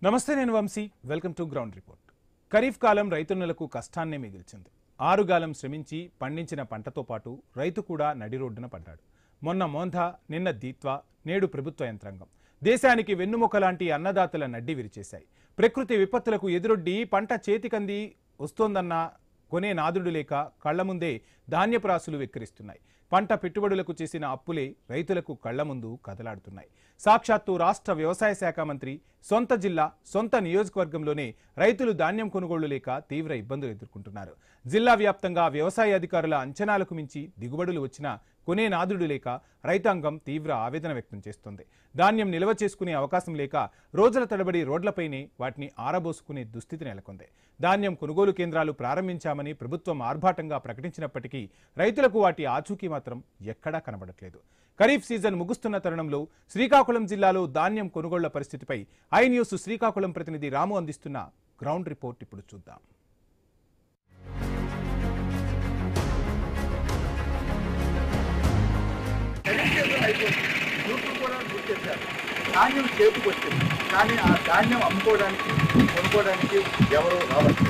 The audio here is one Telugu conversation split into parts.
నమస్తే, నేను Vamsi. Welcome to ground report. Kharif కాలం రైతన్నలకు కష్టాన్నే మిగిల్చింది. ఆరుగాలం శ్రమించి పండించిన పంటతో పాటు రైతు కూడా నడి రోడ్డున పడ్డాడు. మొన్న మోంధా, నిన్న దీత్వా, నేడు ప్రభుత్వ యంత్రాంగం దేశానికి వెన్నుముక లాంటి అన్నదాతల నడ్డి విరిచేశాయి. ప్రకృతి విపత్తులకు ఎదురొడ్డి పంట చేతికంది వస్తోందన్న కొనే నాదుడు లేక కళ్ల ముందే ధాన్యపు రాసులు వెక్కిరిస్తున్నాయి. పంట పెట్టుబడులకు చేసిన అప్పులే రైతులకు కళ్ల ముందు కదలాడుతున్నాయి. సాక్షాత్తు రాష్ట్ర వ్యవసాయ శాఖ మంత్రి సొంత జిల్లా, సొంత నియోజకవర్గంలోనే రైతులు ధాన్యం కొనుగోళ్లు లేక తీవ్ర ఇబ్బందులు ఎదుర్కొంటున్నారు. జిల్లా వ్యాప్తంగా వ్యవసాయ అధికారుల అంచనాలకు మించి దిగుబడులు వచ్చినా కొనే నాదుడు లేక రైతాంగం తీవ్ర ఆవేదన వ్యక్తం చేస్తోంది. ధాన్యం నిల్వ చేసుకునే అవకాశం లేక రోజుల తడబడి రోడ్లపైనే వాటిని ఆరబోసుకునే దుస్థితి నెలకొంది. ధాన్యం కొనుగోలు కేంద్రాలు ప్రారంభించామని ప్రభుత్వం ఆర్భాటంగా ప్రకటించినప్పటికీ రైతులకు వాటి ఆచూకీ మాత్రం ఎక్కడా కనబడట్లేదు. ఖరీఫ్ సీజన్ ముగుస్తున్న తరుణంలో శ్రీకాకుళం జిల్లాలో ధాన్యం కొనుగోళ్ల పరిస్థితిపై ఐ న్యూస్ శ్రీకాకుళం ప్రతినిధి రాము అందిస్తున్న గ్రౌండ్ రిపోర్ట్ ఇప్పుడు చూద్దాం. ధాన్యం చేతికి వచ్చింది, కానీ ఆ ధాన్యం అమ్ముకోవడానికి కొనుక్కోవడానికి ఎవరు రావచ్చు.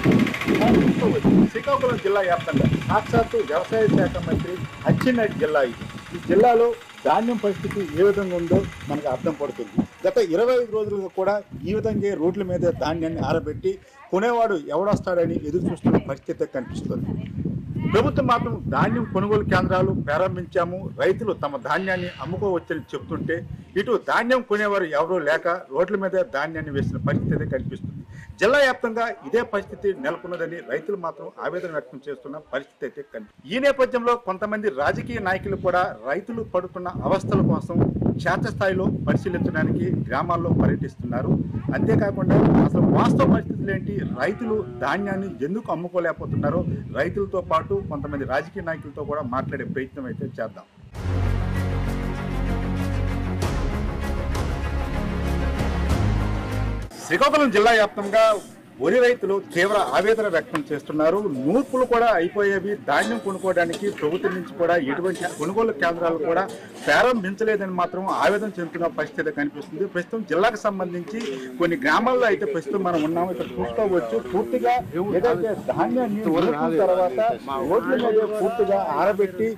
శ్రీకాకుళం జిల్లా వ్యాప్తంగా సాక్షాత్తు వ్యవసాయ శాఖ మంత్రి అచ్చెన్నాయుడు జిల్లా ఇది. ఈ జిల్లాలో ధాన్యం పరిస్థితి ఏ విధంగా ఉందో మనకు అర్థం పడుతుంది. గత 25 రోజులుగా కూడా ఈ విధంగా రోడ్ల మీద ధాన్యాన్ని ఆరబెట్టి కొనేవాడు ఎవడొస్తాడని ఎదురు చూస్తున్న పరిస్థితి కనిపిస్తుంది. ప్రభుత్వం మాత్రం ధాన్యం కొనుగోలు కేంద్రాలు ప్రారంభించాము, రైతులు తమ ధాన్యాన్ని అమ్ముకోవచ్చని చెప్తుంటే ఇటు ధాన్యం కొనేవారు ఎవరూ లేక రోడ్ల మీద ధాన్యాన్ని వేసిన పరిస్థితి కనిపిస్తుంది. జిల్లా వ్యాప్తంగా ఇదే పరిస్థితి నెలకొన్నదని రైతులు మాత్రం ఆవేదన వ్యక్తం చేస్తున్న పరిస్థితి అయితే కనిపిస్తుంది. ఈ నేపథ్యంలో కొంతమంది రాజకీయ నాయకులు కూడా రైతులు పడుతున్న అవస్థల కోసం క్షేత్రస్థాయిలో పరిశీలించడానికి గ్రామాల్లో పర్యటిస్తున్నారు. అంతేకాకుండా అసలు వాస్తవ పరిస్థితులు ఏంటి, రైతులు ధాన్యాన్ని ఎందుకు అమ్ముకోలేకపోతున్నారో రైతులతో పాటు కొంతమంది రాజకీయ నాయకులతో కూడా మాట్లాడే ప్రయత్నం అయితే చేద్దాం. శ్రీకాకుళం జిల్లా వ్యాప్తంగా వరి రైతులు తీవ్ర ఆవేదన వ్యక్తం చేస్తున్నారు. నూర్పులు కూడా అయిపోయేవి. ధాన్యం కొనుక్కోవడానికి ప్రభుత్వం నుంచి కూడా ఎటువంటి కొనుగోలు కేంద్రాలు కూడా ప్రారంభించలేదని మాత్రం ఆవేదన చెందుతున్న పరిస్థితి కనిపిస్తుంది. ప్రస్తుతం జిల్లాకు సంబంధించి కొన్ని గ్రామాల్లో అయితే ప్రస్తుతం మనం ఉన్నాము. ఇక్కడ చూసుకోవచ్చు, పూర్తిగా ఏదైతే ధాన్యాన్ని తర్వాత రోడ్ల మీద పూర్తిగా ఆరబెట్టి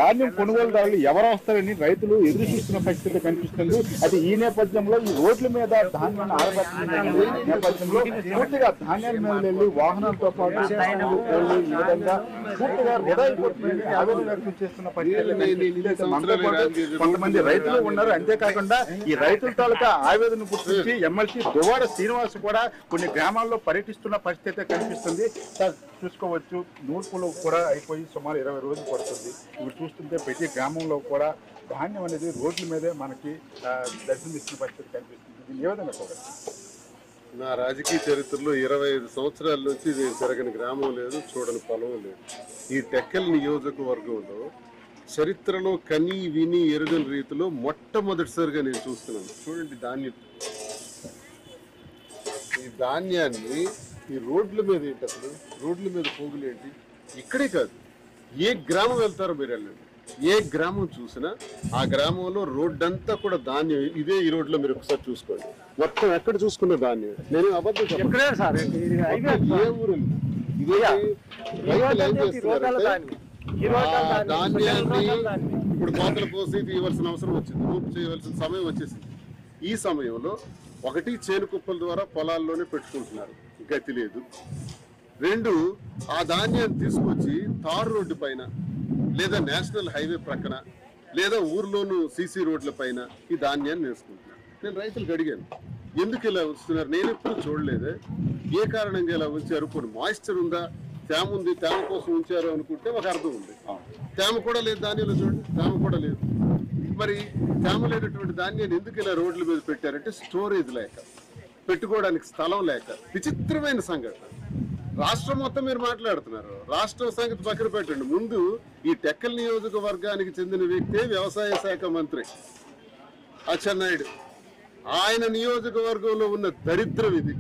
ధాన్యం కొనుగోలుదారులు ఎవరు వస్తారని రైతులు ఎదురు చూస్తున్న పరిస్థితి కనిపిస్తుంది. అది ఈ నేపథ్యంలో ఈ రోడ్ల మీద ధాన్యాన్ని ఆరబెట్టిన నేపథ్యంలో పూర్తిగా ధాన్యాల మీద వెళ్ళి వాహనాలతో పాటు ఈ విధంగా పూర్తిగా ఆవేదన వ్యక్తం చేస్తున్న పరిస్థితి కొంతమంది రైతులు ఉన్నారు. అంతేకాకుండా ఈ రైతుల తాలూకా ఆవేదన గుర్తించి ఎమ్మెల్సీ దువ్వాడ శ్రీనివాస్ కూడా కొన్ని గ్రామాల్లో పర్యటిస్తున్న పరిస్థితి కనిపిస్తుంది. చూసుకోవచ్చు, నూర్పులు కూడా అయిపోయి సుమారు 20 రోజులు పడుతుంది. ఇప్పుడు చూస్తుంటే ప్రతి గ్రామంలో కూడా ధాన్యం అనేది రోడ్ల మీదే మనకి దర్శనమిస్తున్న పరిస్థితి కనిపిస్తుంది. దీన్ని ఏ విధంగా చూడాలి? నా రాజకీయ చరిత్రలో 25 సంవత్సరాల నుంచి నేను తిరగని గ్రామం లేదు, చూడని పొలం లేదు. ఈ టెక్కల్ నియోజకవర్గంలో చరిత్రలో కని విని ఎరుగని రీతిలో మొట్టమొదటిసారిగా నేను చూస్తున్నాను. చూడండి, ధాన్యం, ఈ ధాన్యాన్ని ఈ రోడ్ల మీద ఏంటి, అసలు రోడ్ల మీద పోగులు ఏంటి, ఇక్కడే కాదు ఏ గ్రామం వెళ్తారో మీరు వెళ్ళండి, ఏ గ్రామం చూసినా ఆ గ్రామంలో రోడ్డంతా కూడా ధాన్యం. ఇదే ఈ రోడ్లో మీరు ఒకసారి చూసుకోండి, మొత్తం ఎక్కడ చూసుకున్న ధాన్యం. నేను అబద్ధం ఏ ఊరు ఇదే రైతులు ఏం చేస్తున్నారంటే ధాన్యాన్ని ఇప్పుడు కోతలు పోసి తీయవలసిన అవసరం వచ్చింది, రూపు చేయవలసిన సమయం వచ్చేసింది. ఈ సమయంలో ఒకటి చేను కుప్పల ద్వారా పొలాల్లోనే పెట్టుకుంటున్నారు, గతి లేదు. 2 ఆ ధాన్యాన్ని తీసుకొచ్చి తారు రోడ్డు పైన లేదా నేషనల్ హైవే ప్రక్కన లేదా ఊర్లోను సీసీ రోడ్ల పైన ఈ ధాన్యాన్ని వేసుకుంటున్నారు. నేను రైతులకు అడిగాను, ఎందుకు ఇలా ఉంచుతున్నారు? నేను ఎప్పుడు చూడలేదే, ఏ కారణంగా ఇలా ఉంచారు? కొన్ని మాయిశ్చర్ ఉందా, తేమ ఉంది, తేమ కోసం ఉంచారు అనుకుంటే ఒక అర్థం ఉంది. తేమ కూడా లేదు ధాన్యంలో, చూడండి, తేమ కూడా లేదు. మరి తేమ లేనటువంటి ధాన్యాన్ని ఎందుకు ఇలా రోడ్ల మీద పెట్టారంటే స్టోరేజ్ లేక, పెట్టుకోవడానికి స్థలం లేక. విచిత్రమైన సంఘటన. రాష్ట్రం మొత్తం మీరు మాట్లాడుతున్నారు, రాష్ట్రం సంగతి పక్కన పెట్టండి. ముందు ఈ టెక్కల్ నియోజకవర్గానికి చెందిన వ్యక్తే వ్యవసాయ శాఖ మంత్రి అచ్చెన్నాయుడు. ఆయన నియోజకవర్గంలో ఉన్న దరిద్రం ఇది.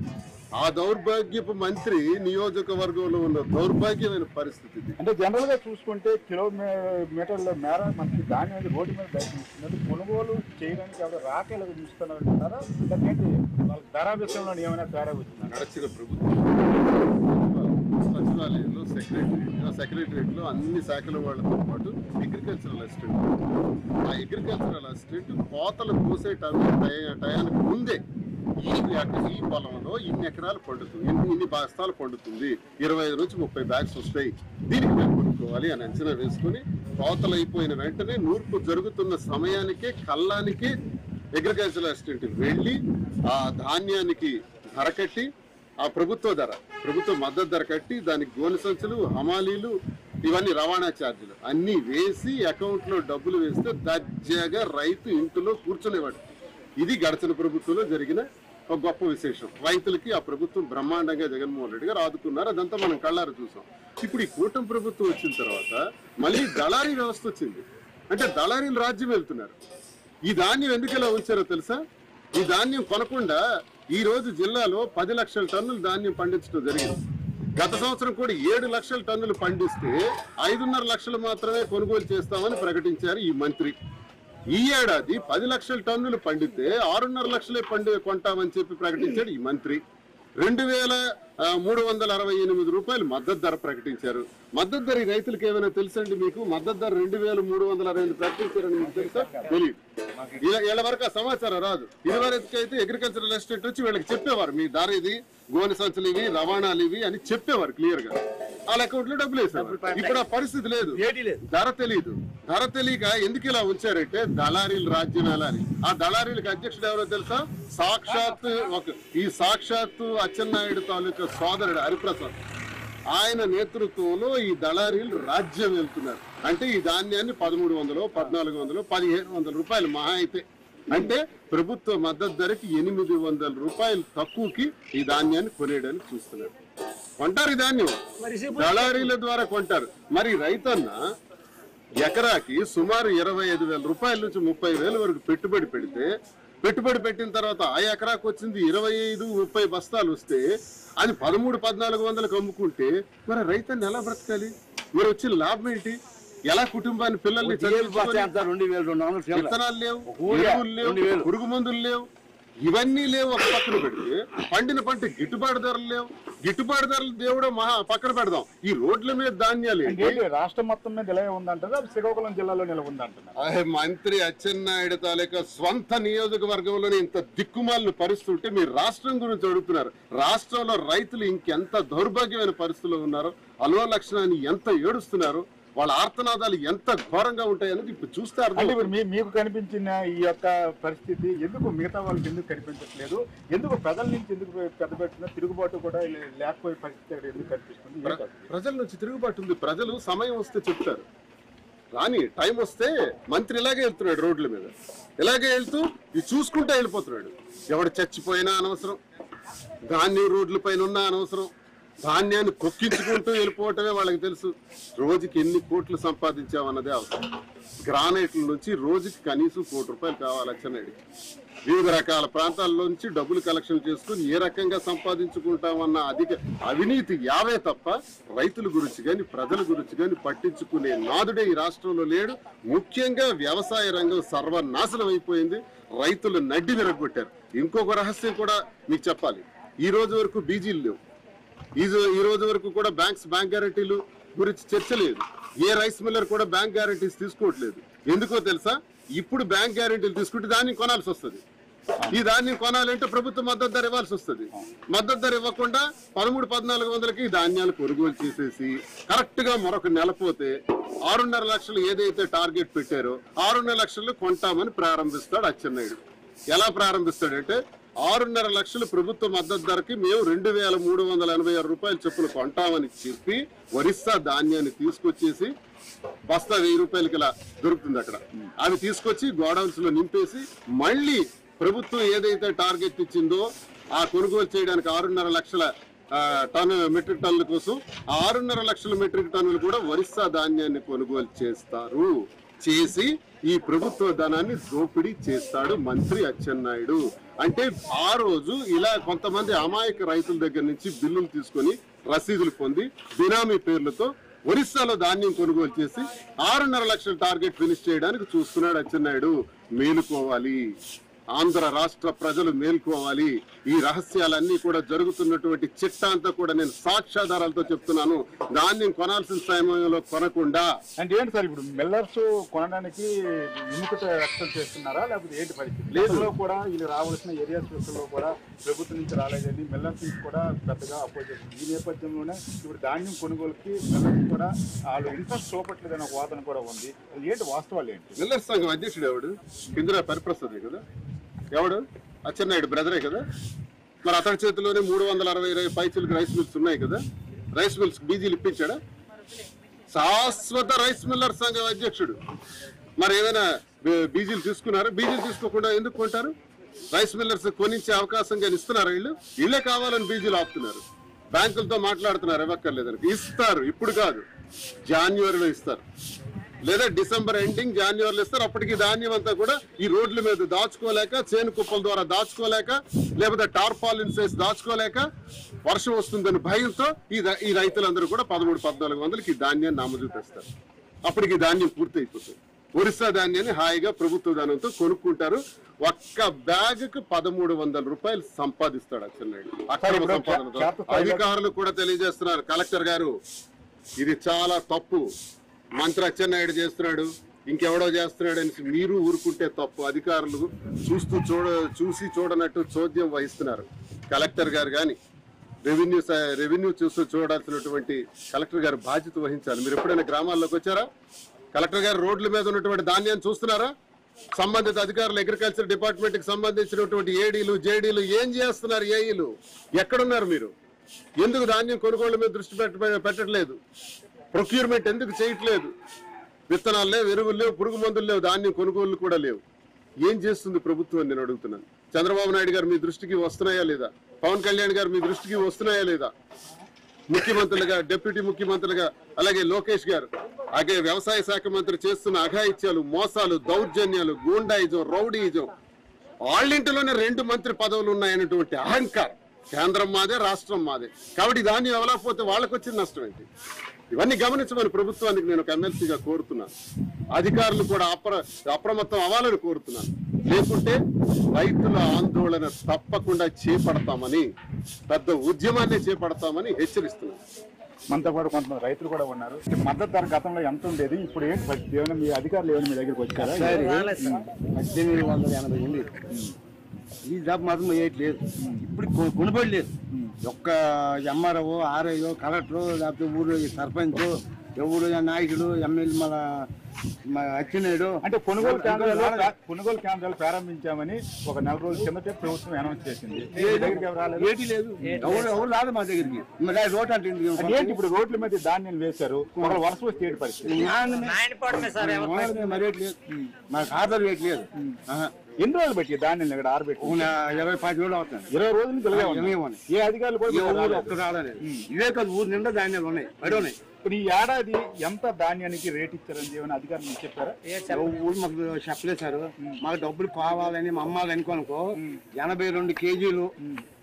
ఆ దౌర్భాగ్యపు మంత్రి నియోజకవర్గంలో ఉన్న దౌర్భాగ్యమైన పరిస్థితి ఇది. అంటే జనరల్ గా చూసుకుంటే కిలోమీటర్ల మేర మనకి ధాన్యం అనేది రోడ్డు మీద దర్శిస్తుంది. కొనుగోలు చేయడానికి ఎవరు రాకేలా చూస్తున్నారంటారా, లేదంటే వాళ్ళకి ధర విషయంలో ఏమైనా తేడా వచ్చిందా? నడిచిన ప్రభుత్వం సచివాలయంలో సెక్రటరియట్లో అన్ని శాఖల వాళ్ళతో పాటు అగ్రికల్చరల్ అసిస్టెంట్, ఆ అగ్రికల్చరల్ అసిస్టెంట్ కోతలు కోసే టయానికి ముందే ఈ పొలంలో ఇన్ని ఎకరాలు పండుతుంది, ఇన్ని బస్తాలు పండుతుంది, 25 నుంచి 30 బ్యాగ్స్ వస్తాయి, దీనికి మేము కొనుక్కోవాలి అని అంచనా వేసుకుని కోతలు అయిపోయిన వెంటనే నూర్పు జరుగుతున్న సమయానికే కళ్ళానికి అగ్రికల్చరల్ అసిస్టెంట్ వెళ్ళి ఆ ధాన్యానికి ధర కట్టి, ఆ ప్రభుత్వ మద్దతు ధర కట్టి దానికి గోనె సంచులు, హమాలీలు, ఇవన్నీ రవాణా ఛార్జీలు అన్ని వేసి అకౌంట్ లో డబ్బులు వేస్తే దర్జాగా రైతు ఇంటిలో కూర్చునేవాడు. ఇది గడచిన ప్రభుత్వంలో జరిగిన ఒక గొప్ప విశేషం. రైతులకి ఆ ప్రభుత్వం బ్రహ్మాండంగా జగన్మోహన్ రెడ్డి గారు ఆదుకున్నారు. అదంతా మనం కళ్ళారు చూసాం. ఇప్పుడు ఈ కూటమి ప్రభుత్వం వచ్చిన తర్వాత మళ్ళీ దళారీ వ్యవస్థ వచ్చింది. అంటే దళారీలు రాజ్యం వెళ్తున్నారు. ఈ ధాన్యం ఎందుకు ఇలా ఉంచారో తెలుసా? ఈ ధాన్యం కొనకుండా ఈ రోజు జిల్లాలో 10 లక్షల టన్నులు ధాన్యం పండించడం జరిగింది. గత సంవత్సరం కూడా 7 లక్షల టన్నులు పండిస్తే 5.5 లక్షలు మాత్రమే కొనుగోలు చేస్తామని ప్రకటించారు ఈ మంత్రి. ఈ ఏడాది 10 లక్షల టన్నులు పండితే 6.5 లక్షలే కొంటామని చెప్పి ప్రకటించాడు ఈ మంత్రి. 2,368 రూపాయలు మద్దతు ధర ప్రకటించారు. మద్దతు ధర రైతులకు ఏమైనా తెలుసండి మీకు? మద్దతు ధర 2,368 ప్రకటించారని మీకు తెలుసా? తెలియదు. వీళ్ళ వరకు ఆ సమాచారం రాదు. ఇదివరకు అయితే అగ్రికల్చరల్ అసిస్టెంట్ వచ్చి వీళ్ళకి చెప్పేవారు, మీ ధర ఇది, గోనె సంచులు ఇవి, రవాణాలు ఇవి అని చెప్పేవారు క్లియర్ గా. వాళ్ళ అకౌంట్ లో డబ్బులు వేసేవారు. ఇప్పుడు ఆ పరిస్థితి లేదు. ధర తెలియదు. ధర తెలియక ఎందుకు ఇలా ఉంచారంటే దళారీలు రాజ్యం వెళ్ళాలి. ఆ దళారీలకు అధ్యక్షుడు ఎవరో తెలుసా? సాక్షాత్తు అచ్చెన్నాయుడు తాలూకా సోదరుడు హరిప్రసాద్. ఆయన నేతృత్వంలో ఈ దళారీలు రాజ్యం వెళ్తున్నారు. అంటే ఈ ధాన్యాన్ని 1300, 1400, 1500 రూపాయలు మహా అయితే, అంటే ప్రభుత్వ మద్దతు ధరకి 800 రూపాయలు తక్కువకి ఈ ధాన్యాన్ని కొనేయడానికి చూస్తున్నారు. కొంటారు ఈ ధాన్యం, దళారీల ద్వారా కొంటారు. మరి రైతన్న ఎకరాకి సుమారు 25,000 రూపాయల నుంచి 30,000 వరకు పెట్టుబడి పెట్టిన తర్వాత ఆ ఎకరాకు వచ్చింది 25-30 బస్తాలు వస్తే అది 1300-1400 అమ్ముకుంటే మరి రైతన్న ఎలా బ్రతకాలి? మరి వచ్చిన లాభం ఏంటి? ఎలా కుటుంబాన్ని, పిల్లల్ని విత్తనాలు లేవు, ఎరువులు లేవు, పురుగు మందులు లేవు, ఇవన్నీ లేవు. ఒక పక్కన పెడితే పండిన పంట గిట్టుబాటు ధరలు లేవు. గిట్టుబాటు ధరలు దేవుడు మహా పక్కన పెడదాం. ఈ రోడ్ల మీద ధాన్యాలు రాష్ట్రం మొత్తం మీద ఇలా ఉందంటారు, శ్రీకాకుళం జిల్లాలో నిల ఉందంటున్నారు. మంత్రి అచ్చెన్నాయుడు తాలూకా స్వంత నియోజకవర్గంలోనే ఇంత దిక్కుమాలిన పరిస్థితి ఉంటే మీరు రాష్ట్రం గురించి అడుగుతున్నారు. రాష్ట్రంలో రైతులు ఇంకెంత దౌర్భాగ్యమైన పరిస్థితుల్లో ఉన్నారో, అల్వ లక్షణాన్ని ఎంత ఏడుస్తున్నారు, వాళ్ళ ఆర్తనాదాలు ఎంత ఘోరంగా ఉంటాయనేది ఇప్పుడు చూస్తే అర్థం. మీకు కనిపించిన ఈ యొక్క పరిస్థితి ఎందుకు మిగతా వాళ్ళకి ఎందుకు కనిపించట్లేదు? ఎందుకు ప్రజల నుంచి ఎందుకు పెద్ద పెట్టిన తిరుగుబాటు కూడా లేకపోయే పరిస్థితి ఎందుకు కనిపిస్తుంది? ప్రజల నుంచి తిరుగుబాటు ఉంది. ప్రజలు సమయం వస్తే చెప్తారు, రాని టైం వస్తే మంత్రి ఇలాగే వెళ్తున్నాడు రోడ్ల మీద, ఇలాగే వెళ్తూ ఇది చూసుకుంటూ వెళ్ళిపోతున్నాడు. ఎవడు చచ్చిపోయినా అనవసరం, ధాన్యం రోడ్ల పైన ఉన్నా అనవసరం, ధాన్యాన్ని కొక్కించుకుంటూ వెళ్ళిపోవటమే వాళ్ళకి తెలుసు. రోజుకి ఎన్ని కోట్లు సంపాదించామన్నదే అవసరం. గ్రానైట్ల నుంచి రోజుకి కనీసం ₹1,00,00,000 కావాలి అచ్చెన్నాయుడికి. వివిధ రకాల ప్రాంతాల నుంచి డబ్బులు కలెక్షన్ చేసుకుని ఏ రకంగా సంపాదించుకుంటామన్న అవినీతి యావే తప్ప రైతుల గురించి కానీ ప్రజల గురించి కానీ పట్టించుకునే నాదుడే ఈ రాష్ట్రంలో లేడు. ముఖ్యంగా వ్యవసాయ రంగం సర్వనాశనం అయిపోయింది. రైతులు నడ్డి విరగొట్టారు. ఇంకొక రహస్యం కూడా మీకు చెప్పాలి. ఈ రోజు వరకు బీజీలు లేవు. ఈ రోజు వరకు కూడా బ్యాంక్ గ్యారెంటీలు గురించి చర్చ లేదు. ఏ రైస్ మిల్లర్ కూడా బ్యాంక్ గ్యారెంటీస్ తీసుకోవట్లేదు. ఎందుకో తెలుసా? ఇప్పుడు బ్యాంక్ గ్యారెంటీలు తీసుకుంటే ధాన్యం కొనాల్సి వస్తుంది. ఈ ధాన్యం కొనాలంటే ప్రభుత్వం మద్దతు ధర ఇవ్వాల్సి వస్తుంది. మద్దతు ధర ఇవ్వకుండా 1300-1400కి ధాన్యాలు కొనుగోలు చేసేసి కరెక్ట్ గా మరొక నెల పోతే 6.5 లక్షలు ఏదైతే టార్గెట్ పెట్టారో 6.5 లక్షలు కొంటామని ప్రారంభిస్తాడు అచ్చెన్నాయుడు. ఎలా ప్రారంభిస్తాడంటే 6.5 లక్షలు ప్రభుత్వ మద్దతు ధరకి మేము 2,386 రూపాయల చొప్పున కొంటామని చెప్పి ఒరిస్సా ధాన్యాన్ని తీసుకొచ్చేసి బస్తా 1000 రూపాయలకి ఇలా దొరుకుతుంది అక్కడ. అవి తీసుకొచ్చి గోడౌన్స్ లో నింపేసి మళ్ళీ ప్రభుత్వం ఏదైతే టార్గెట్ ఇచ్చిందో ఆ కొనుగోలు చేయడానికి 6.5 లక్షల మెట్రిక్ టన్నుల కోసం 6.5 లక్షల మెట్రిక్ టన్నులు కూడా ఒరిస్సా ధాన్యాన్ని కొనుగోలు చేస్తారు. చేసి ఈ ప్రభుత్వ ధనాన్ని దోపిడీ చేస్తాడు మంత్రి అచ్చెన్నాయుడు. అంటే ఆ రోజు ఇలా కొంతమంది అమాయక రైతుల దగ్గర నుంచి బిల్లులు తీసుకొని రసీదులు పొంది బినామీ పేర్లతో ఒరిస్సాలో ధాన్యం కొనుగోలు చేసి 6.5 లక్షల టార్గెట్ ఫినిష్ చేయడానికి చూస్తున్నాడు అచ్చెన్నాయుడు. మేలుకోవాలి, ఆంధ్ర రాష్ట్ర ప్రజలు మేల్కోవాలి. ఈ రహస్యాలన్నీ కూడా జరుగుతున్నటువంటి చిట్టా అంతా కూడా నేను సాక్ష్యాధారాలతో చెప్తున్నాను. ధాన్యం కొనాల్సిన సమయంలో కొనకుండా. అంటే ఏంటి సార్ ఇప్పుడు మిల్లర్స్ కొనడానికి విముఖత వ్యక్తం చేస్తున్నారా లేకపోతే ఏంటి పరిస్థితి? లేదు కూడా వీళ్ళు రావాల్సిన ఏరియాస్ లో కూడా ప్రభుత్వం నుంచి రాలేదని మిల్లర్స్ కూడా పెద్దగా అపోజ్ చేస్తుంది. ఈ నేపథ్యంలోనే ఇప్పుడు ధాన్యం కొనుగోలుకి మిల్లర్స్ కూడా వాళ్ళు ఇంట్రెస్ట్ చూపట్లేదనే ఒక వాదన కూడా ఉంది. ఏంటి వాస్తవాలు ఏంటి? మిల్లర్ సంఘం అధ్యక్షుడు ఎవడు? కిందిరా పరిప్రసాద్ కదా, ఎవడు? అచ్చెన్నాయుడు బ్రదరే కదా. మరి అతని చేతిలోనే 360 పైసలకు రైస్ మిల్స్ ఉన్నాయి కదా. రైస్ మిల్స్ బీజీలు ఇప్పించాడా? శాశ్వత రైస్ మిల్లర్ సంఘం అధ్యక్షుడు. మరి ఏదైనా బీజీలు తీసుకున్నారా? బీజీలు తీసుకోకుండా ఎందుకు కొంటారు? రైస్ మిల్లర్స్ కొనించే అవకాశం కానీ ఇస్తున్నారు. వీళ్ళే కావాలని బీజీలు ఆపుతున్నారు. బ్యాంకులతో మాట్లాడుతున్నారు, ఇవ్వక్కర్లేదని. ఇస్తారు, ఇప్పుడు కాదు, జాన్యువరిలో ఇస్తారు, లేదా డిసెంబర్ ఎండింగ్ జాన్యువరిలో ఇస్తారు. అప్పటికి ధాన్యం అంతా కూడా ఈ రోడ్ల మీద దాచుకోలేక, చేను కుప్పల ద్వారా దాచుకోలేక, లేకపోతే టార్పాలిన్స్ వేసి దాచుకోలేక, వర్షం వస్తుందని భయంతో ఈ రైతులందరూ కూడా 1300-1400 ఈ ధాన్యాన్ని నామజూపిస్తారు. అప్పటికి ధాన్యం పూర్తి అయిపోతుంది. ఒరిస్సా ధాన్యాన్ని హాయిగా ప్రభుత్వ ధనంతో కొనుక్కుంటారు. ఒక్క బ్యాగ్కి 1300 రూపాయలు సంపాదిస్తాడు అచ్చెన్నాయుడు. అక్రమ సంపాదన. అధికారులు కూడా తెలియజేస్తున్నారు, కలెక్టర్ గారు ఇది చాలా తప్పు, మంత్రి అచ్చెన్నాయుడు చేస్తున్నాడు, ఇంకెవడో చేస్తున్నాడు అని మీరు ఊరుకుంటే తప్పు. అధికారులు చూసి చూడనట్టు చోద్యం వహిస్తున్నారు. కలెక్టర్ గారు కానీ రెవెన్యూ చూస్తూ చూడాల్సినటువంటి కలెక్టర్ గారు బాధ్యత వహించాలి. మీరు ఎప్పుడైనా గ్రామాల్లోకి వచ్చారా? కలెక్టర్ గారు రోడ్ల మీద ఉన్నటువంటి ధాన్యాన్ని చూస్తున్నారా? సంబంధిత అధికారులు, అగ్రికల్చర్ డిపార్ట్మెంట్ కి సంబంధించినటువంటి ఏడీలు, జేడీలు ఏం చేస్తున్నారు? ఏఈలు ఎక్కడున్నారు? మీరు ఎందుకు ధాన్యం కొనుగోళ్ల మీద దృష్టి పెట్టట్లేదు? ప్రొక్యూర్మెంట్ ఎందుకు చేయట్లేదు? విత్తనాలు లేవు, ఎరువులు లేవు, పురుగు మందులు లేవు, ధాన్యం కొనుగోళ్లు కూడా లేవు. ఏం చేస్తుంది ప్రభుత్వం నేను అడుగుతున్నాను. చంద్రబాబు నాయుడు గారు మీ దృష్టికి వస్తున్నాయా లేదా? పవన్ కళ్యాణ్ గారు మీ దృష్టికి వస్తున్నాయా లేదా? ముఖ్యమంత్రులుగా, డిప్యూటీ ముఖ్యమంత్రులుగా, అలాగే లోకేష్ గారు, అలాగే వ్యవసాయ శాఖ మంత్రి చేస్తున్న అఘాయిత్యాలు, మోసాలు, దౌర్జన్యాలు, గూండాయిజం, రౌడీయిజం, వాళ్ళింటిలోనే 2 మంత్రి పదవులు ఉన్నాయన్నటువంటి అహంకారం. కేంద్రం మాదే, రాష్ట్రం మాదే, కాబట్టి ధాన్యం ఇవ్వలేకపోతే వాళ్ళకు వచ్చిన నష్టం ఏంటి? ఇవన్నీ గమనించమని ప్రభుత్వానికి నేను ఒక ఎమ్మెల్సీగా కోరుతున్నాను. అధికారులు కూడా అప్రమత్తం అవ్వాలని కోరుతున్నాను. లేకుంటే రైతుల ఆందోళన తప్పకుండా చేపడతామని, పెద్ద ఉద్యమాన్ని చేపడతామని హెచ్చరిస్తున్నాను. మనతో పాటు కొంతమంది రైతులు కూడా ఉన్నారు. మద్దతు ధర గతంలో ఎంత ఉండేది, ఇప్పుడు ఏంటి పరిస్థితి? ఏమైనా మీ అధికారులు ఏమైనా మీ దగ్గరికి వచ్చారా? 1880 ఉంది. ఈ జాబ్ మాత్రం వేయట్లేదు. ఇప్పుడు కొనుబడి లేదు. ఒక్క ఎంఆర్ఓ, ఆర్ఐఓ, కలెక్టర్, లేకపోతే ఊరు సర్పంచ్, ఎవరు నాయకుడు, ఎమ్మెల్యే, మన అచ్చెన్నాయుడు. అంటే కొనుగోలు కేంద్రాలు ప్రారంభించామని ఒక 4 రోజుల కిందటే ప్రభుత్వం అనౌన్స్ చేసింది. ఏటి లేదు, ఎవరు రాదు మా దగ్గరికి. రోడ్ అంటే ఏంటి ఇప్పుడు రోడ్ల మీద ధాన్యం వేశారు, వర్షం వస్తే ఏంటి పరిస్థితి? మరి రేట్ లేదు, మాకు ఆధార్ రేట్ లేదు. ఎన్ని రోజులు పెట్టి ధాన్యం ఇక్కడ ఆరబెట్టి? 20-5 రోజులు అవుతుంది. 20 రోజుల నుంచి ఏ అధికారులు ఒక్క రాలేదు. ఇవే కాదు, ఊరు నిండా ధాన్యాలు ఉన్నాయి, బయట ఉన్నాయి. ఇప్పుడు ఈ ఏడాది ఎంత ధాన్యానికి రేట్ ఇచ్చారని ఏమైనా అధికారులు చెప్పారా? ఊరు మాకు చెప్పలేదు సార్. మాకు డబ్బులు కావాలని మా అమ్మాలి అనుకో 82 కేజీలు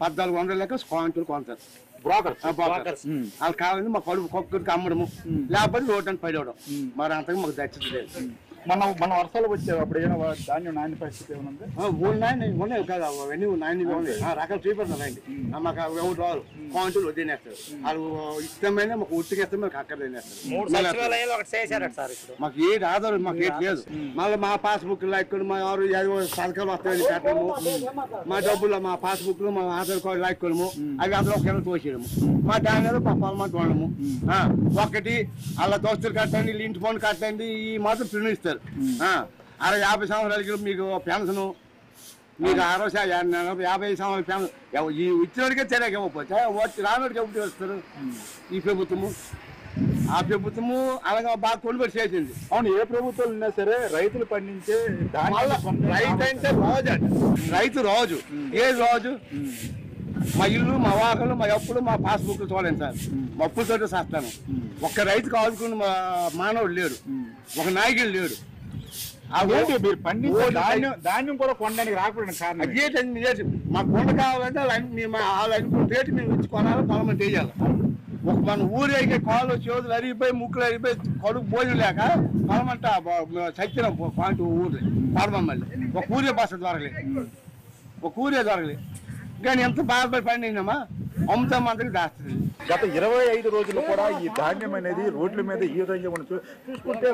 1400 లెక్క క్వాంటల్ కొంటారు బ్రోకర్స్. వాళ్ళు కావాలని మా కడుపు కుక్కడికి అమ్మడము, లేకపోతే రోడ్డు పడవడం. మరి అంతగా మాకు దచ్చలేదు. మన వర్షాలు వచ్చావు అప్పుడు ఏమైనా ధాన్యం నాణ్య పరిస్థితి ఏమైనా ఉన్నాయి కదా, అవన్నీ నాణ్యంగా ఉన్నాయి. రకాలు చూపెడతానండి. మాకు ఎవరు రాదు, క్వాంటల్ వదిలేస్తారు. వాళ్ళు ఇష్టమైన మాకు ఉట్టికి ఇస్తే మాకు అక్కడ మాకు ఏది ఆధారం, మాకు ఏది లేదు. మళ్ళీ మా పాస్బుక్ లాక్కొని మా ఎవరు పథకాలు వస్తాయని పెట్టడము, మా డబ్బులు మా పాస్బుక్ లో మా ఆధార్ కార్డు లాక్కోవడము, అవి అందులో ఒక తోసేయడము, మా ధాన్యాలు మా పొలమా తోడము. ఒకటి అలా దోస్తులు కట్టండి, ఇంటి పనులు కట్టండి, ఈ మాత్రం పిలుస్తారు. 50 సంవత్సరాలకి మీకు పెన్షన్, మీకు 50 సంవత్సరాల పెన్షన్ ఈ ఇచ్చినోడికే తెలియక ఇవ్వకపోతే రానోడికి ఎప్పుడు వస్తారు? ఈ ప్రభుత్వము, ఆ ప్రభుత్వము అలాగా బాగా కొనుగోలు చేసింది. అవును, ఏ ప్రభుత్వాలు ఉన్నా సరే రైతులు పండించే రైతు అంటే రోజు అండి. రైతు రోజు ఏ రోజు మా ఇల్లు, మా వాకలు, మా అప్పులు, మా పాస్బుక్ చూడండి సార్. మా అప్పులతో చేస్తాను. ఒక్క రైతుకు ఆదుకుని మా మానవుడు లేడు, ఒక నాయకుడు లేడు. ఏంటి మీరు పండించే ధాన్యం కూడా కొనడానికి రాకపోవడానికి కారణం అదేంటి మాకు కొండ కావాలంటే వాళ్ళు అనుకున్న రేటు మేము ఇచ్చి కొనాలి పొలం వేయాలి. ఒక మన ఊరేగే కాళ్ళు చేతులు అరిగిపోయి ముక్కులు అరిగిపోయి కడుపు భోజనం లేక పొలమంట చచ్చిన పాయింట్ ఊరు పొలం మళ్ళీ ఒక ఊరే బస్సు దొరకలేదు కానీ ఎంత బాధపడి పండినామా అమ్ముతామంతకి దాస్తుంది. గత 25 రోజులు కూడా ఈ ధాన్యం అనేది రోడ్ల మీద ఈ విధంగా మనం చూసుకుంటే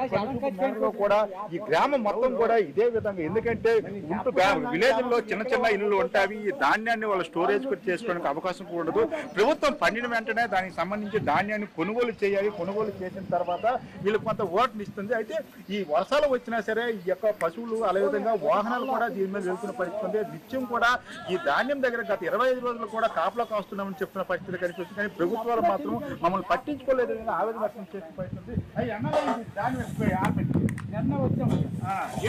లో కూడా ఈ గ్రామం మొత్తం కూడా ఇదే విధంగా, ఎందుకంటే విలేజ్ లో చిన్న చిన్న ఇల్లు ఉంటాయి. ఈ ధాన్యాన్ని వాళ్ళ స్టోరేజ్ చేసుకోవడానికి అవకాశం ఉండదు. ప్రభుత్వం పండిన వెంటనే దానికి సంబంధించి ధాన్యాన్ని కొనుగోలు చేయాలి. కొనుగోలు చేసిన తర్వాత వీళ్ళకి కొంత ఓటుని ఇస్తుంది. అయితే ఈ వర్షాలు వచ్చినా సరే ఈ యొక్క పశువులు అదేవిధంగా వాహనాలు కూడా దీని మీద వెళ్తున్న పరిస్థితి ఉంది. నిత్యం కూడా ఈ ధాన్యం దగ్గర గత 25 రోజులు కూడా కాపలా కాస్తున్నామని చెప్తున్న పరిస్థితి కనిపిస్తుంది. కానీ ప్రభుత్వాలు మాత్రం మమ్మల్ని పట్టించుకోలేదు, ఆవేదన వ్యక్తం చేసిన పరిస్థితి.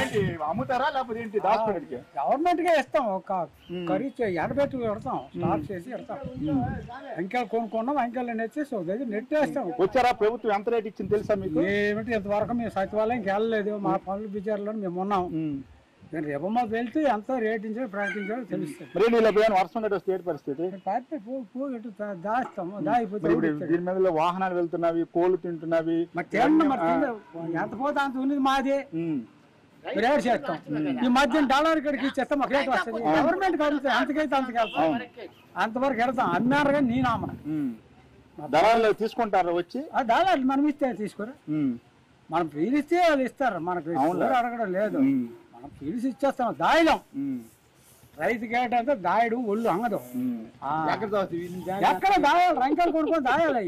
ఏంటి అమ్ముతారా లేకపోతే ఏంటి దాచుకోవడానికి? గవర్నమెంట్ గా ఇస్తాం, ఒక ఖరీదు ఎడబెట్టి పెడతాం, స్టార్ట్ చేసి పెడతాం. అంకెలు కొనుక్కున్నాం, అంకెలు నెట్టేసి నెట్టేస్తాం. వచ్చారా ప్రభుత్వం ఎంత రేట్ ఇచ్చింది తెలుసా మీకు? ఏమిటి ఇంతవరకు మేము సచివాలయంకి వెళ్ళలేదు, మా పనులు బిజార్లో మేము ఉన్నాం. రేపు మాకు వెళ్తే ఎంత రేట్ ఇచ్చారో ప్రకటించారో తెలుస్తుంది. వర్షం స్టేట్ పరిస్థితి దాస్తాము, దాయిపోతే దీని మీద వాహనాలు వెళ్తున్నవి, కోళ్ళు తింటున్నవి, ఎంత పోతే అంత ఉన్నది మాదే రేట్ చేస్తాం. ఈ మధ్య డాలర్ ఇక్కడికి ఇచ్చేస్తాం, మాకు రేట్ వస్తుంది. గవర్నమెంట్ కడుగుతాయి, అంతకైతే అంతకు వెళ్తాం, అంతవరకు వెళ్తాం. అన్నారు కానీ నేను అమ్మను. దళాలు తీసుకుంటారు వచ్చి, ఆ డాలర్లు మనం ఇస్తే తీసుకోరా, మనం పీలిస్తే వాళ్ళు ఇస్తారు, మనకు అడగడం లేదు. పిలిచి ఇచ్చేస్తాం. దాయడం రైతు కేటంటే దాయడు ఒళ్ళు అంగదు. ఎక్కడ దాయాలి? రంకెలు కొనుక్కొని దాయాలి.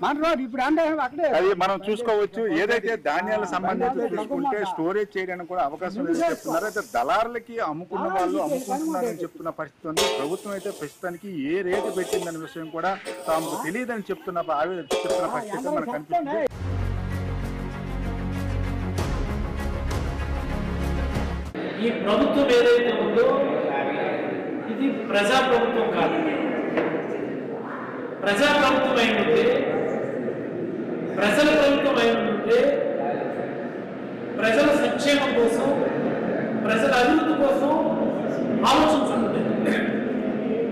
మన రోడ్డు ఇప్పుడు అంటే అక్కడే అది మనం చూసుకోవచ్చు. ఏదైతే ధాన్యాల సంబంధించి తీసుకుంటే స్టోరేజ్ చేయడానికి కూడా అవకాశం లేదని చెప్తున్నారు. అయితే దళారులకి అమ్ముకున్న వాళ్ళు అమ్ముకుంటున్నారని చెప్తున్న పరిస్థితి ఉంది. ప్రభుత్వం అయితే ప్రస్తుతానికి ఏ రేటు పెట్టిందనే విషయం కూడా తాము తెలియదని చెప్తున్న పరిస్థితి మనకు కనిపిస్తుంది. ఈ ప్రభుత్వం ఏదైతే ఉందో ఇది ప్రజాప్రభుత్వం కాదు. ప్రజాప్రభుత్వం అయినంటే, ప్రజల ప్రభుత్వం అయినంటే ప్రజల సంక్షేమం కోసం, ప్రజల అభివృద్ధి కోసం ఆలోచించుకుంటుంది.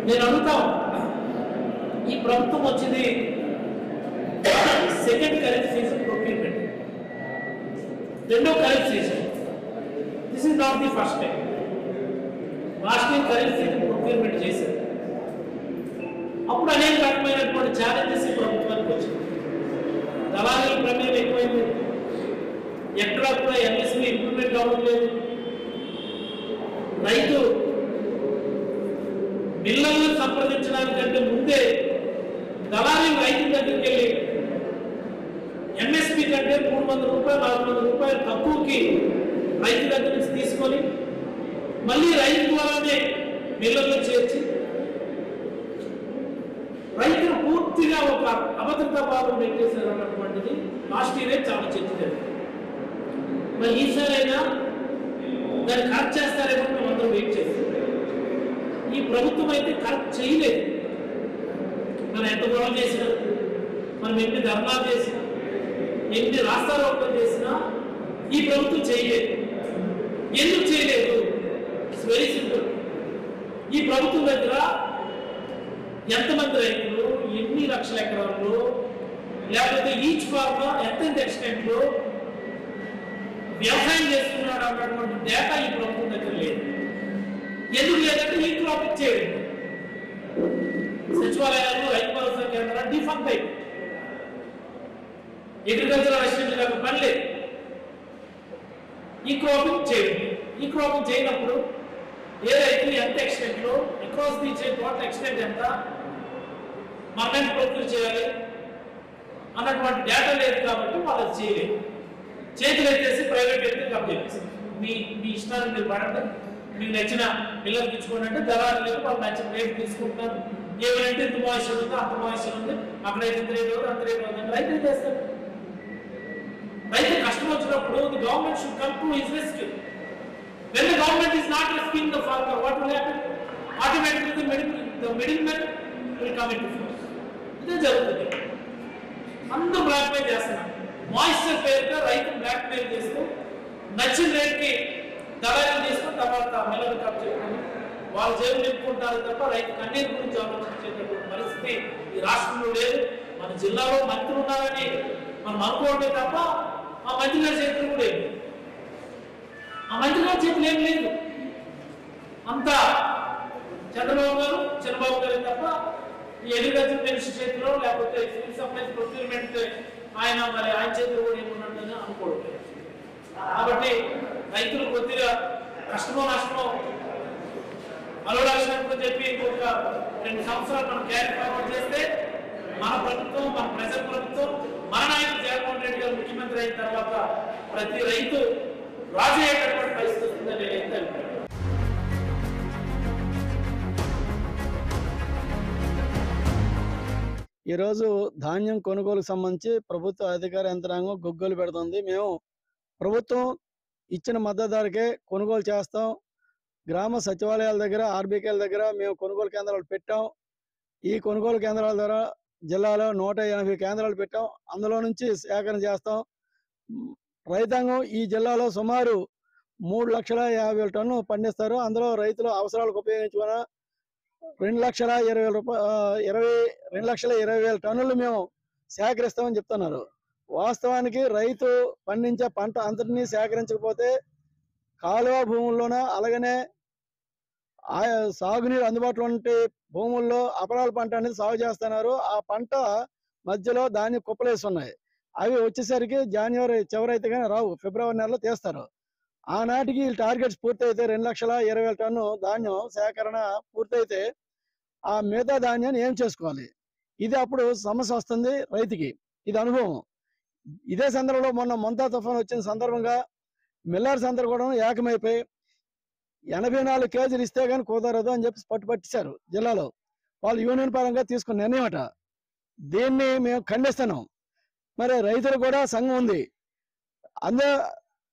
నేను అడుగుతాం, ఈ ప్రభుత్వం వచ్చింది సెకండ్ ఖరీఫ్ సీజన్ ప్రొక్యూర్మెంట్, రెండో kharif season. This is not the first time. Last time kharif season procurement చేశారు. అప్పుడు అనేక రకమైనటువంటి ఛాలెంజెస్ ఈ ప్రభుత్వానికి వచ్చింది. దళారీల ప్రమేయం ఎక్కువైంది, ఎక్కడా కూడా ఎంఎస్పీ ఇంప్లిమెంట్ అవ్వడం లేదు. రైతు మిల్లర్లను సంప్రదించడానికంటే ముందే దళారీలు రైతు దగ్గరికి వెళ్ళి ఎంఎస్పీ కంటే 300 రూపాయలు 400 రూపాయలు తక్కువకి రైతు దగ్గర నుంచి తీసుకొని మళ్ళీ రైతు ద్వారానే మిల్లర్లు చేర్చి రైతులు పూర్తిగా ఒక అభద్రతా భావం పెట్టేశారు అన్నటువంటిది లాస్ట్ ఇయరే చాలా చర్చ జరిగింది. మరి ఈసారైనా దాన్ని కరెక్ట్ చేస్తారేమో మేము అందరూ వెయిట్ చేస్తాం. ఈ ప్రభుత్వం అయితే కరెక్ట్ చేయలేదు. మనం ఎంత గొడవ చేసినా, మనం ఎన్ని ధర్నాలు చేసినా, ఎన్ని రాస్తారోకలు చేసినా ఈ ప్రభుత్వం చేయలేదు. ఎందుకు చేయలేదు? It's very simple. ఈ ప్రభుత్వం దగ్గర ఎంతమంది రైతులు, ఎన్ని లక్షల ఎకరాల్లో, లేకపోతే ఈచ్ ఫార్మర్ ఎంత ఎక్స్టెంట్లో వ్యవసాయం చేస్తున్నాడు అన్నటువంటి డేటా ఈ ప్రభుత్వం దగ్గర లేదు. ఎందుకు లేదంటే ఈ క్రాపింగ్ చేయడం, సచివాలయాలు, రైతు భరోసా కేంద్రాలు డిఫంక్ట్ అయిపోయి అగ్రికల్చరల్ అసిస్టెంట్ గారికి పని లేదు. ఈ క్రాపింగ్ చేయండి. ఈ క్రాపింగ్ చేయనప్పుడు ఏ రైతు ఎంత ఎక్స్టెంట్లో, across the chain total extent ఎంత, మనం ప్రొక్యూర్ చేయాలి అన్నటువంటి డేటా లేదు కాబట్టి వాళ్ళు అది చేయలేదు. చేతులు ఎత్తేసి ప్రైవేట్ వ్యక్తికి అప్పచెప్పేసి మీ ఇష్టాన్ని మీరు పడండి, మీకు నచ్చిన పిల్లలకి ఇచ్చుకోండి అంటే దళారు లేదు, వాళ్ళు నచ్చిన రేటు తీసుకుంటున్నారు. ఏమైనా ఇంత మాయిశ్చర్ ఉందో అంత మాయిశ్చర్ ఉంది, అక్కడైతే ఇంత రేటు అవుతుంది, అంత రేటు అవుతుంది, రైతు ఏం చేస్తారు? రైతు కష్టం వచ్చినప్పుడు the government should come to his rescue. When the government is not rescuing the farmer, what will happen? Automatically the middleman will come into force. ఇదే జరుగుతుంది. అందరూ బ్లాక్ మెయిల్ చేస్తున్నారు. మాయిశ్చర్ పేరుతో రైతు బ్లాక్ మెయిల్ చేస్తూ నచ్చిన రేట్కి దళాలు తీసుకుని తర్వాత మిల్లర్ కప్ చేసుకుని వాళ్ళు జైలు నింపుకుంటారు తప్ప రైతు కన్నీరు గురించి ఆలోచించేటటువంటి పరిస్థితి ఈ రాష్ట్రంలో లేదు. మన జిల్లాలో మంత్రులు ఉన్నారని మనం అనుకోవడమే తప్ప ఆ మంత్రి గారి చేతులు కూడా ఏమి, ఆ మంత్రి గారి చేతులు ఏం లేదు. అంతా చంద్రబాబు గారు తప్ప ఈ అగ్రికల్చర్ మినిస్టర్ చేతిలో లేకపోతే సివిల్ సప్లైస్ ప్రొక్యూర్మెంట్ ఆయన చేతిలో కూడా ఏమున్నట్టు అనుకోవట్లేదు. కాబట్టి రైతులు కొద్దిగా కష్టమో నష్టమో అలవడాల్సినప్పుడు చెప్పి ఇంకొక 2 సంవత్సరాలు మనం క్యారీ ఫార్వర్డ్ చేస్తే మన ప్రభుత్వం, మన ప్రజల ప్రభుత్వం, మన నాయకుడు జగన్మోహన్ రెడ్డి గారు ముఖ్యమంత్రి అయిన తర్వాత ప్రతి రైతు రాజు అయ్యేటటువంటి పరిస్థితి వస్తుందని నేనైతే అనుకుంటున్నాను. ఈరోజు ధాన్యం కొనుగోలుకు సంబంధించి ప్రభుత్వ అధికార యంత్రాంగం గొగ్గోలు పెడుతుంది. మేము ప్రభుత్వం ఇచ్చిన మద్దతు ధరకే కొనుగోలు చేస్తాం. గ్రామ సచివాలయాల దగ్గర, ఆర్బీకేల దగ్గర మేము కొనుగోలు కేంద్రాలు పెట్టాం. ఈ కొనుగోలు కేంద్రాల ద్వారా జిల్లాలో 180 కేంద్రాలు పెట్టాం. అందులో నుంచి సేకరణ చేస్తాం. రైతాంగం ఈ జిల్లాలో సుమారు 3,50,000 టన్ను పండిస్తారు. అందులో రైతుల అవసరాలకు ఉపయోగించుకున్న 2,20,000 టన్నులు మేము సేకరిస్తామని చెప్తున్నారు. వాస్తవానికి రైతు పండించే పంట అంతటినీ సేకరించకపోతే కాలువ భూముల్లోన, అలాగనే సాగునీరు అందుబాటులో ఉంటే భూముల్లో అపరాల పంట అనేది సాగు చేస్తున్నారు. ఆ పంట మధ్యలో ధాన్యం కుప్పలేస్తున్నాయి. అవి వచ్చేసరికి జనవరి చివరైతే కానీ రావు, ఫిబ్రవరి నెలలో తీస్తారు. ఆనాటికి టార్గెట్స్ పూర్తయితే 2,20,000 టన్ను ధాన్యం సేకరణ పూర్తయితే ఆ మిగతా ధాన్యాన్ని ఏం చేసుకోవాలి? ఇది అప్పుడు సమస్య వస్తుంది రైతుకి. ఇది అనుభవం. ఇదే సందర్భంలో మొన్న మొంతా తుఫాన్ వచ్చిన సందర్భంగా మిల్లర్స్ అందరూ కూడా ఏకమైపోయి 84 కేజీలు ఇస్తే కానీ కుదరదు అని చెప్పి పట్టించారు జిల్లాలో. వాళ్ళు యూనియన్ పరంగా తీసుకున్న నిర్ణయం అట. దీన్ని మేము ఖండిస్తున్నాం. మరి రైతులు కూడా సంఘం ఉంది. అందే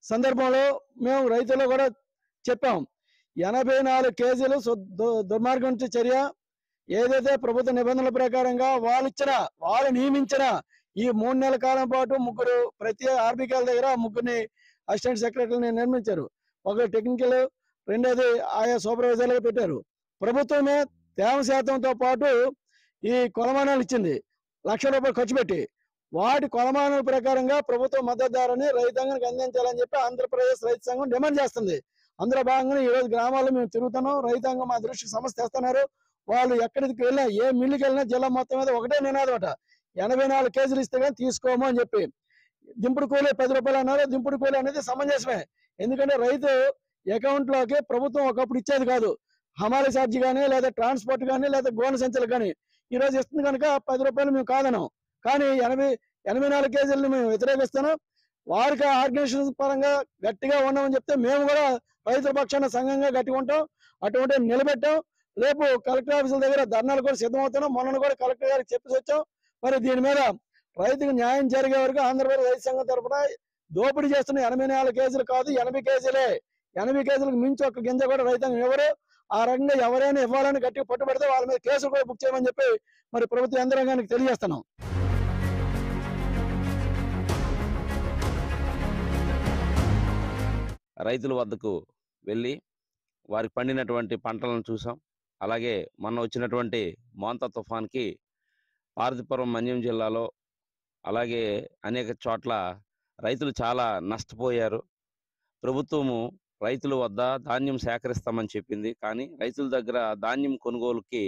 సందర్భంలో మేము రైతులు కూడా చెప్పాం, 84 కేజీలు దుర్మార్గం నుంచి చర్య. ఏదైతే ప్రభుత్వ నిబంధనల ప్రకారంగా వాళ్ళు నియమించిన ఈ 3 నెలల కాలం పాటు ముగ్గురు ప్రతి ఆర్బీకేల దగ్గర ముగ్గురిని అసిస్టెంట్ సెక్రటరీని నిర్మించారు. ఒకరు టెక్నికల్, రెండోది ఆయా సూపర్వైజర్లుగా పెట్టారు. ప్రభుత్వమే తేమ శాతంతో పాటు ఈ కొలమానాలు ఇచ్చింది. ₹1,00,000 ఖర్చు పెట్టి వాటి కొలమానాల ప్రకారంగా ప్రభుత్వ మద్దతు ధరని రైతాంగానికి అందించాలని చెప్పి ఆంధ్రప్రదేశ్ రైతు సంఘం డిమాండ్ చేస్తుంది. అందులో భాగంగా ఈ రోజు గ్రామాల్లో మేము తిరుగుతున్నాం. రైతాంగం మా దృష్టికి సమస్య తెస్తున్నారు. వాళ్ళు ఎక్కడికి వెళ్ళినా, ఏ మిల్లుకి వెళ్ళినా జిల్లా మొత్తం మీద ఒకటే నినాదం అట, 84 కేజీలు ఇస్తే కానీ తీసుకోము అని చెప్పి. దింపుడు కూలీ ₹10 అన్నారు. దింపుడు కూలీ అనేది సమంజసమే. ఎందుకంటే రైతు అకౌంట్ లోకి ప్రభుత్వం ఒకప్పుడు ఇచ్చేది కాదు. హమాలీ ఛార్జీ కానీ, లేదా ట్రాన్స్పోర్ట్ కానీ, లేదా గోనె సంచులు కానీ ఈ రోజు ఇస్తుంది కనుక ₹10 మేము కాదన్నాం. కానీ 84 కేజీలను మేము వ్యతిరేకిస్తున్నాం. వారికి ఆర్గనైజేషన్ పరంగా గట్టిగా ఉన్నామని చెప్తే మేము కూడా రైతుల పక్షాన సంఘంగా గట్టిగా ఉంటాం. అటువంటి నిలబెట్టాం. రేపు కలెక్టర్ ఆఫీసుల దగ్గర ధర్నాలు కూడా సిద్ధమవుతున్నాం. మొన్న కూడా కలెక్టర్ గారికి చెప్పేసి వచ్చాం. మరి దీని మీద రైతుకు న్యాయం జరిగే వరకు ఆంధ్రప్రదేశ్ రైతు సంఘం తరఫున దోపిడీ చేస్తున్న 84 కేజీలు కాదు, 80 కేజీలే. 80 కేజీలకు మించి ఒక్క గింజ కూడా రైతాంగం ఎవరు. ఆ రకంగా ఎవరైనా ఇవ్వాలని గట్టిగా పట్టుబడితే వాళ్ళ మీద కేసులు కూడా బుక్ చేయమని చెప్పి మరి ప్రభుత్వ యంత్రాంగానికి తెలియజేస్తున్నాం. రైతుల వద్దకు వెళ్ళి వారికి పండినటువంటి పంటలను చూసాం. అలాగే మొన్న వచ్చినటువంటి మోంతా తుఫాన్కి పార్వతీపురం, మన్యం జిల్లాలో అలాగే అనేక చోట్ల రైతులు చాలా నష్టపోయారు. ప్రభుత్వము రైతుల వద్ద ధాన్యం సేకరిస్తామని చెప్పింది. కానీ రైతుల దగ్గర ధాన్యం కొనుగోలుకి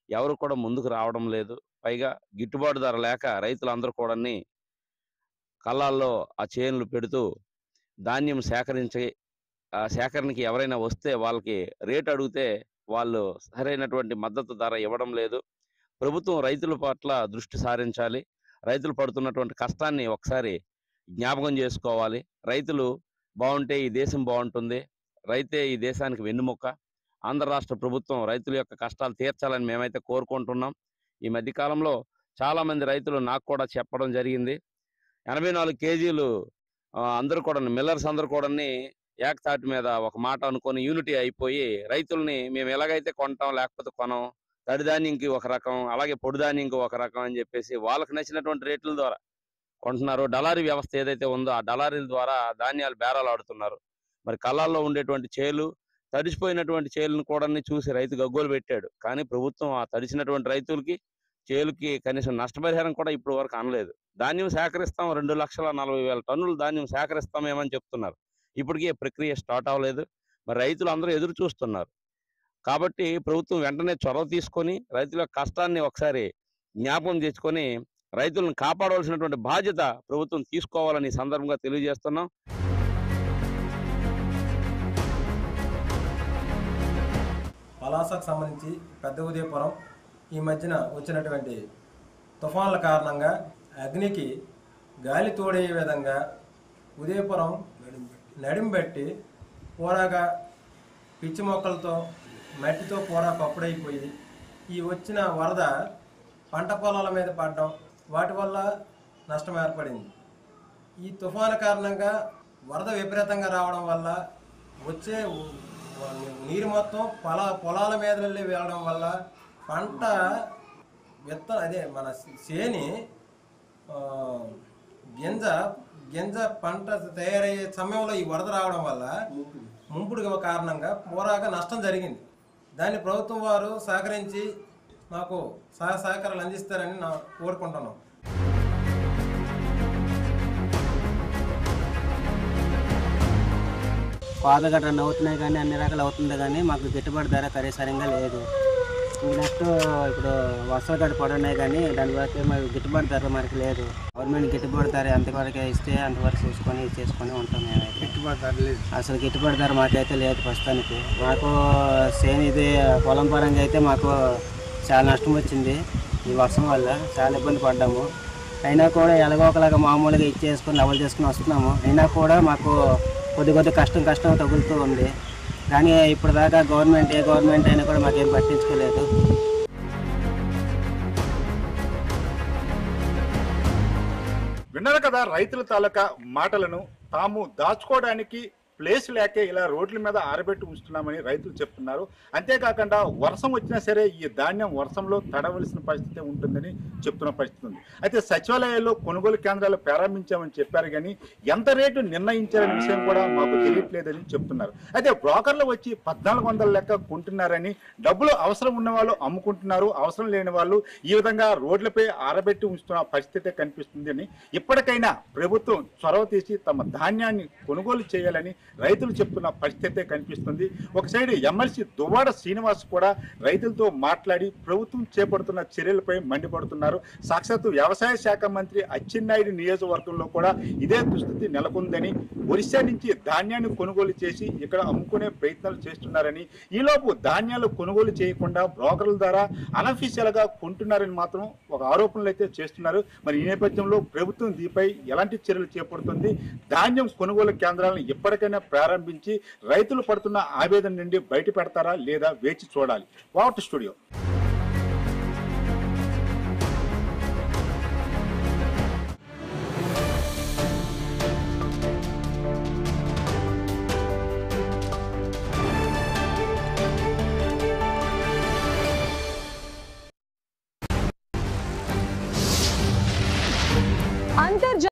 ఎవరు కూడా ముందుకు రావడం లేదు. పైగా గిట్టుబాటు ధర లేక రైతులందరూ కూడా కళ్ళాల్లో ఆ చేనులు పెడుతూ ధాన్యం సేకరణకి ఎవరైనా వస్తే వాళ్ళకి రేటు అడిగితే వాళ్ళు సరైనటువంటి మద్దతు ధర ఇవ్వడం లేదు. ప్రభుత్వం రైతుల పట్ల దృష్టి సారించాలి. రైతులు పడుతున్నటువంటి కష్టాన్ని ఒకసారి జ్ఞాపకం చేసుకోవాలి. రైతులు బాగుంటే ఈ దేశం బాగుంటుంది. రైతే ఈ దేశానికి వెన్నుముక్క. ఆంధ్ర రాష్ట్ర ప్రభుత్వం రైతుల యొక్క కష్టాలు తీర్చాలని మేమైతే కోరుకుంటున్నాం. ఈ మధ్యకాలంలో చాలామంది రైతులు నాకు కూడా చెప్పడం జరిగింది, 84 కేజీలు అందరూ కూడా మిల్లర్స్ అందరూ కూడా ఏకతాటి మీద ఒక మాట అనుకొని యూనిటీ అయిపోయి రైతుల్ని మేము ఎలాగైతే కొంటాం లేకపోతే కొనం, తడిధాన్యంకి ఒక రకం, అలాగే పొడిధాన్యంకి ఒక రకం అని చెప్పేసి వాళ్ళకి నచ్చినటువంటి రేట్ల ద్వారా కొంటున్నారు. డలారీ వ్యవస్థ ఏదైతే ఉందో ఆ డలారీల ద్వారా ధాన్యాలు బేరాలు ఆడుతున్నారు. మరి కళ్ళాల్లో ఉండేటువంటి చేలు, తడిసిపోయినటువంటి చేలను కూడా చూసి రైతు గగ్గోలు పెట్టాడు. కానీ ప్రభుత్వం ఆ తడిసినటువంటి రైతులకి చేలుకి కనీసం నష్టపరిహారం కూడా ఇప్పటి వరకు అనలేదు. ధాన్యం సేకరిస్తాం, 2,40,000 టన్నులు ధాన్యం సేకరిస్తామేమని చెప్తున్నారు. ఇప్పటికీ ప్రక్రియ స్టార్ట్ అవ్వలేదు. మరి రైతులు అందరూ ఎదురు చూస్తున్నారు. కాబట్టి ప్రభుత్వం వెంటనే చొరవ తీసుకొని రైతుల కష్టాన్ని ఒకసారి జ్ఞాపకం తెచ్చుకొని రైతులను కాపాడవలసినటువంటి బాధ్యత ప్రభుత్వం తీసుకోవాలని ఈ సందర్భంగా తెలియజేస్తున్నాం. పలాసకు సంబంధించి పెద్ద ఉదయపురం ఈ మధ్యన వచ్చినటువంటి తుఫాన్ల కారణంగా అగ్నికి గాలి తోడయ్యే విధంగా ఉదయపురం నడింబెట్టి పూరాగా పిచ్చి మొక్కలతో మట్టితో పూరా కప్పుడైపోయి ఈ వచ్చిన వరద పంట పొలాల మీద పడడం, వాటి వల్ల నష్టం ఏర్పడింది. ఈ తుఫాను కారణంగా వరద విపరీతంగా రావడం వల్ల వచ్చే నీరు మొత్తం పొలాల మీద వెళ్ళడం వల్ల పంట మన చేని గింజ పంట తయారయ్యే సమయంలో ఈ వరద రావడం వల్ల ముంపుడు కారణంగా పూరాగా నష్టం జరిగింది. దాన్ని ప్రభుత్వం వారు సహకరించి మాకు సహకారాలు అందిస్తారని కోరుకుంటున్నాం. పాత గట్రా అవుతున్నాయి కానీ అన్ని రకాలు అవుతుంది కానీ మాకు గిట్టుబాటు ధర సరిగా లేదు. నెక్స్ట్ ఇప్పుడు వర్షాలు గట్ట పడున్నాయి కానీ దాని వరకు మాకు గిట్టుబాటు ధర మనకి లేదు. గవర్నమెంట్ గిట్టుబాటు ధర ఎంతవరకు ఇస్తే అంతవరకు చేసుకొని ఉంటాం. మేమైతే గిట్టుబాటు ధర లేదు, అసలు గిట్టుబాటు ధర మాకైతే లేదు ప్రస్తుతానికి. మాకు ఇది పొలం పరంగా అయితే మాకు చాలా నష్టం వచ్చింది. ఈ వర్షం వల్ల చాలా ఇబ్బంది పడ్డాము. అయినా కూడా ఎలాగో ఒకలాగా మామూలుగా ఇచ్చేసుకొని లెవెల్ చేసుకుని వస్తున్నాము. అయినా కూడా మాకు కొద్ది కష్టం తగులుతూ ఉంది. కానీ ఇప్పటిదాకా ఏ గవర్నమెంట్ అయినా కూడా మాకేం పట్టించుకోలేదు. విన్నారు కదా రైతుల తాలూకా మాటలను. తాము దాచుకోవడానికి ప్లేస్ లేకే ఇలా రోడ్ల మీద ఆరబెట్టి ఉంచుతున్నామని రైతులు చెప్తున్నారు. అంతేకాకుండా వర్షం వచ్చినా సరే ఈ ధాన్యం వర్షంలో తడవలసిన పరిస్థితి ఉంటుందని చెప్తున్న పరిస్థితి ఉంది. అయితే సచివాలయాల్లో కొనుగోలు కేంద్రాలు ప్రారంభించామని చెప్పారు కానీ ఎంత రేటు నిర్ణయించారనే విషయం కూడా మాకు తెలియట్లేదని చెప్తున్నారు. అయితే బ్రోకర్లు వచ్చి 1,400 లెక్క కొంటున్నారని, డబ్బులు అవసరం ఉన్న వాళ్ళు అమ్ముకుంటున్నారు, అవసరం లేని వాళ్ళు ఈ విధంగా రోడ్లపై ఆరబెట్టి ఉంచుతున్న పరిస్థితి కనిపిస్తుందని, ఇప్పటికైనా ప్రభుత్వం చొరవ తీసి తమ ధాన్యాన్ని కొనుగోలు చేయాలని రైతులు చెప్తున్న పరిస్థితే కనిపిస్తుంది. ఒక సైడ్ ఎమ్మెల్సీ దువ్వాడ శ్రీనివాస్ కూడా రైతులతో మాట్లాడి ప్రభుత్వం చేపడుతున్న చర్యలపై మండిపడుతున్నారు. సాక్షాత్తు వ్యవసాయ శాఖ మంత్రి అచ్చెన్నాయుడు నియోజకవర్గంలో కూడా ఇదే దుస్థితి నెలకొందని, ఒరిస్సా నుంచి ధాన్యాన్ని కొనుగోలు చేసి ఇక్కడ అమ్ముకునే ప్రయత్నాలు చేస్తున్నారని, ఈలోపు ధాన్యాలు కొనుగోలు చేయకుండా బ్రోకర్ల ద్వారా అనఫీషియల్ గా కొంటున్నారని మాత్రం ఒక ఆరోపణలు అయితే చేస్తున్నారు. మరి ఈ నేపథ్యంలో ప్రభుత్వం దీనిపై ఎలాంటి చర్యలు చేపడుతుంది, ధాన్యం కొనుగోలు కేంద్రాలను ఎప్పటికైనా ప్రారంభించి రైతులు పడుతున్న ఆవేదన నుండి బయట పెడతారా లేదా వేచి చూడాలి. What studio.